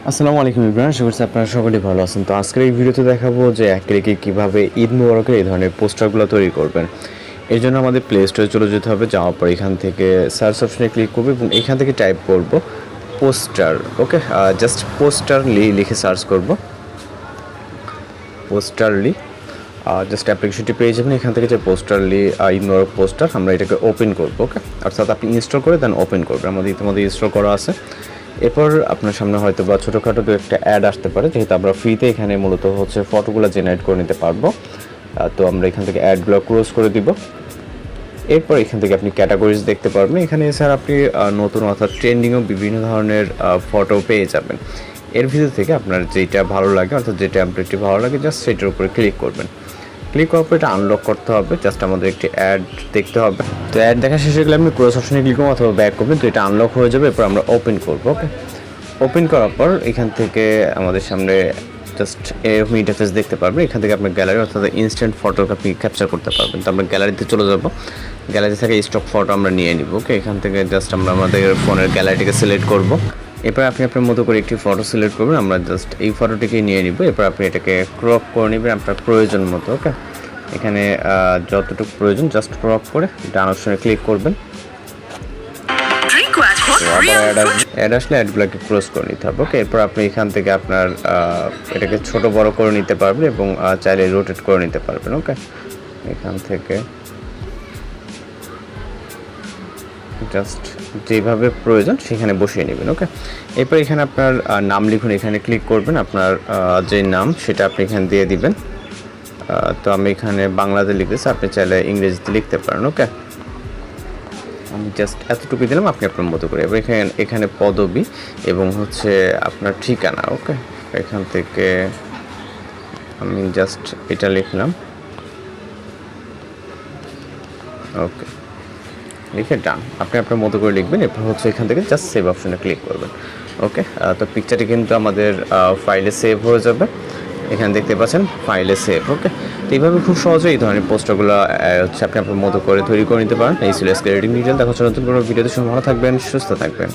আসসালামু আলাইকুম ইব্রাহিম, আশা করছি আপনারা সকলেই ভালো আছেন। তো আজকের এই ভিডিওতে দেখাবো যে অ্যাক্রিলিকে কীভাবে ঈদ মোবারকের এই ধরনের পোস্টারগুলো তৈরি করবেন। এর জন্য আমাদের প্লে স্টোরে চলে যেতে হবে। যাওয়ার পর এখান থেকে সার্চ অপশনে ক্লিক করবো এবং এখান থেকে টাইপ করব পোস্টার। ওকে, জাস্ট পোস্টারলি লিখে সার্চ করব। পোস্টারলি জাস্ট অ্যাপ্লিকেশনটি পেয়ে যাবেন। এখান থেকে যে পোস্টারলি ঈদ মোবারক পোস্টার, আমরা এটাকে ওপেন করবো। ওকে, অর্থাৎ আপনি ইনস্টল করে দেন ওপেন করবেন। আমাদের ইতিমধ্যে ইনস্টল করা আছে। এরপর আপনার সামনে হয়তো বা ছোটোখাটো দু একটা অ্যাড আসতে পারে, যেহেতু আমরা ফ্রিতে এখানে মূলত হচ্ছে ফটোগুলো জেনারেট করে নিতে পারবো। তো আমরা এখান থেকে অ্যাডগুলো ক্লোজ করে দিব। এরপর এখান থেকে আপনি ক্যাটাগরিজ দেখতে পারবেন। এখানে স্যার আপনি নতুন অর্থাৎ ট্রেন্ডিংও বিভিন্ন ধরনের ফটো পেয়ে যাবেন। এর ভিতর থেকে আপনার যেটা ভালো লাগে অর্থাৎ যে টেমপ্লেটটি ভালো লাগে জাস্ট সেটার উপরে ক্লিক করবেন। ক্লিক করার পর এটা আনলক করতে হবে। জাস্ট আমাদের একটি অ্যাড দেখতে হবে। তো অ্যাড দেখা শেষে গেলে আপনি ক্লোজ অপশনে ক্লিক করবেন অথবা ব্যাক করবেন। তো এটা আনলক হয়ে যাবে। এরপর আমরা ওপেন করবো। ওকে, ওপেন করার পর এখান থেকে আমাদের সামনে জাস্ট এরকম ইন্টারফেস দেখতে পারবেন। এখান থেকে আপনার গ্যালারি অর্থাৎ ইনস্ট্যান্ট ফটো আপনি ক্যাপচার করতে পারবেন। তো আমরা গ্যালারিতে চলে যাব। গ্যালারি থেকে স্টক ফটো আমরা নিয়ে নিব। ওকে, এখান থেকে জাস্ট আমরা আমাদের ফোনের গ্যালারিটিকে সিলেক্ট করব। এরপর আপনি আপনার মতো করে একটি ফটো সিলেক্ট করবেন। আমরা জাস্ট এই ফটোটিকে নিয়ে নিব। এরপর আপনি এটাকে ক্রপ করে নেবেন আপনার প্রয়োজন মতো। ওকে, এখানে যতটুকু প্রয়োজন জাস্ট ক্রপ করে ডান অপশনে ক্লিক করবেন। অ্যাড আসলে অ্যাডগুলোকে ক্লোজ করে নিতে হবে। ওকে, এরপর আপনি এখান থেকে আপনার এটাকে ছোট বড় করে নিতে পারবেন এবং চাইলে রোটেট করে নিতে পারবেন। ওকে, এখান থেকে জাস্ট যেভাবে প্রয়োজন সেখানে বসিয়ে নেবেন। ওকে, এরপর এখানে আপনার নাম লিখুন। এখানে ক্লিক করবেন। আপনার যে নাম সেটা আপনি এখানে দিয়ে দিবেন। তো আমি এখানে বাংলাতে লিখতেছি, আপনি চাইলে ইংরেজিতে লিখতে পারেন। ওকে, আমি জাস্ট এতটুকু দিলাম, আপনি আপনার মতো করে। এবার এখানে পদবি এবং হচ্ছে আপনার ঠিকানা। ওকে, এখান থেকে আমি জাস্ট এটা লিখলাম। ওকে, লিখে ডান। আপনি আপনার মতো করে লিখবেন। এরপর হচ্ছে এখান থেকে জাস্ট সেভ অপশনে ক্লিক করবেন। ওকে, তো পিকচারটি কিন্তু আমাদের ফাইলে সেভ হয়ে যাবে। এখানে দেখতে পাচ্ছেন ফাইলে সেভ। ওকে, তো এইভাবে খুব সহজে এই ধরনের পোস্টারগুলো হচ্ছে আপনি আপনার মতো করে তৈরি করে নিতে পারেন। এই ছিল আজকের এডিটিং ডিটেইল। দেখা হচ্ছে নতুন কোনো ভিডিওতে। ভালো থাকবেন, সুস্থ থাকবেন।